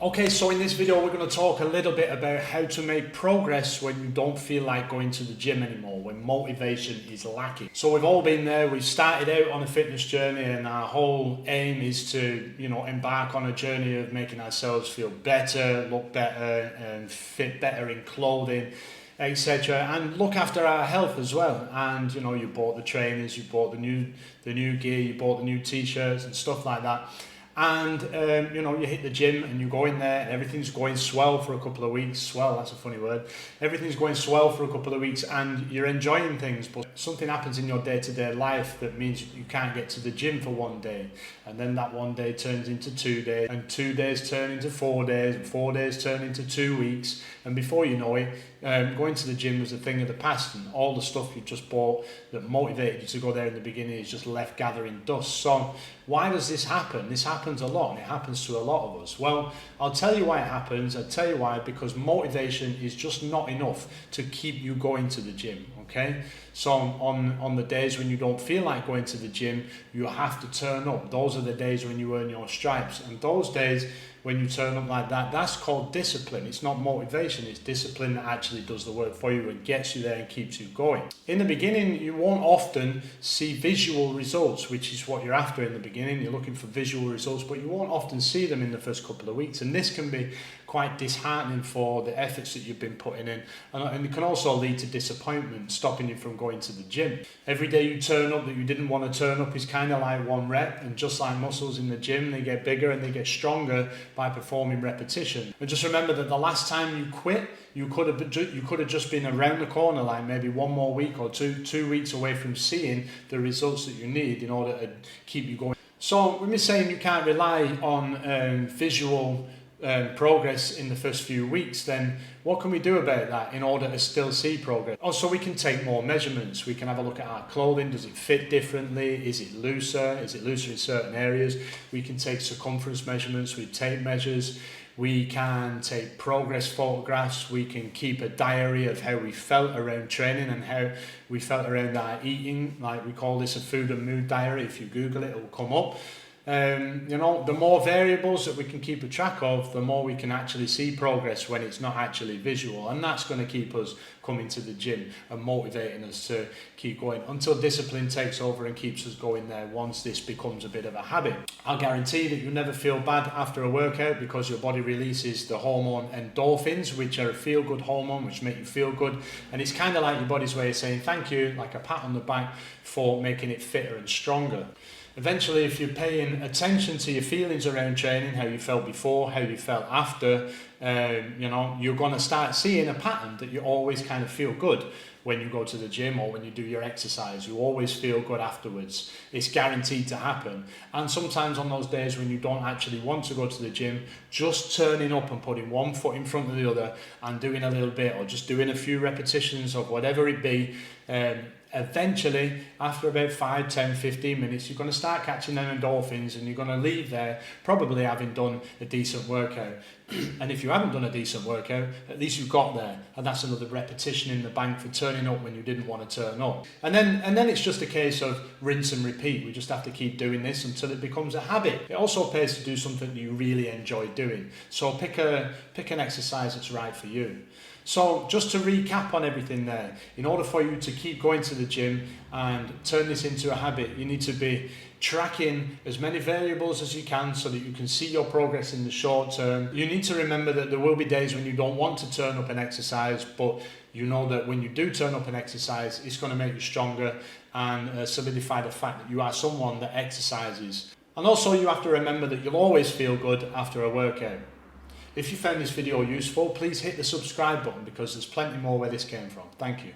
Okay, so in this video we're going to talk a little bit about how to make progress when you don't feel like going to the gym anymore, when motivation is lacking. So we've all been there, we've started out on a fitness journey and our whole aim is to, embark on a journey of making ourselves feel better, look better and fit better in clothing, etc. and look after our health as well. And you bought the trainers, you bought the new gear, you bought the new t-shirts and stuff like that. And you hit the gym and you go in there and everything's going swell for a couple of weeks. Swell, that's a funny word. Everything's going swell for a couple of weeks and you're enjoying things, but something happens in your day-to-day life that means you can't get to the gym for one day, and then that one day turns into 2 days, and 2 days turn into 4 days, and 4 days turn into 2 weeks, and before you know it, going to the gym was a thing of the past, and all the stuff you just bought that motivated you to go there in the beginning is just left gathering dust. So why does this happen? This happens a lot, and it happens to a lot of us. Well, I'll tell you why it happens. I'll tell you why, because motivation is just not enough to keep you going to the gym, okay? So on the days when you don't feel like going to the gym, you have to turn up. Those are the days when you earn your stripes, and those days when you turn up like that, that's called discipline. It's not motivation, it's discipline that actually does the work for you and gets you there and keeps you going. In the beginning, you won't often see visual results, which is what you're after in the beginning. You're looking for visual results, but you won't often see them in the first couple of weeks. And this can be quite disheartening for the efforts that you've been putting in. And it can also lead to disappointment, stopping you from going to the gym. Every day you turn up that you didn't want to turn up is kind of like one rep, and just like muscles in the gym, they get bigger and they get stronger by performing repetition. And just remember that the last time you quit, you could have just been around the corner, like maybe one more week or two weeks away from seeing the results that you need in order to keep you going. So when we're saying you can't rely on visual progress in the first few weeks, then what can we do about that in order to still see progress? Also, we can take more measurements. We can have a look at our clothing. Does it fit differently? Is it looser? Is it looser in certain areas? We can take circumference measurements with tape measures. We can take progress photographs. We can keep a diary of how we felt around training and how we felt around our eating. Like, we call this a food and mood diary. If you Google it, it will come up. The more variables that we can keep a track of, the more we can actually see progress when it's not actually visual, and that's going to keep us coming to the gym and motivating us to keep going until discipline takes over and keeps us going there once this becomes a bit of a habit. I'll guarantee that you'll never feel bad after a workout because your body releases the hormone endorphins, which are a feel-good hormone which make you feel good, and it's kind of like your body's way of saying thank you, like a pat on the back for making it fitter and stronger. Eventually, if you're paying attention to your feelings around training, how you felt before, how you felt after, you're going to start seeing a pattern that you always kind of feel good when you go to the gym or when you do your exercise. You always feel good afterwards. It's guaranteed to happen. And sometimes on those days when you don't actually want to go to the gym, just turning up and putting one foot in front of the other and doing a little bit, or just doing a few repetitions of whatever it be, eventually, after about 5, 10, 15 minutes, you're going to start catching them endorphins and you're going to leave there probably having done a decent workout. And if you haven't done a decent workout, at least you've got there, and that's another repetition in the bank for turning up when you didn't want to turn up. And then it's just a case of rinse and repeat. We just have to keep doing this until it becomes a habit. It also pays to do something that you really enjoy doing. So pick an exercise that's right for you. So just to recap on everything there, in order for you to keep going to the gym and turn this into a habit, you need to be tracking as many variables as you can so that you can see your progress in the short term. You need to remember that there will be days when you don't want to turn up and exercise, but you know that when you do turn up and exercise, it's going to make you stronger and solidify the fact that you are someone that exercises. And also, you have to remember that you'll always feel good after a workout. If you found this video useful, please hit the subscribe button because there's plenty more where this came from. Thank you.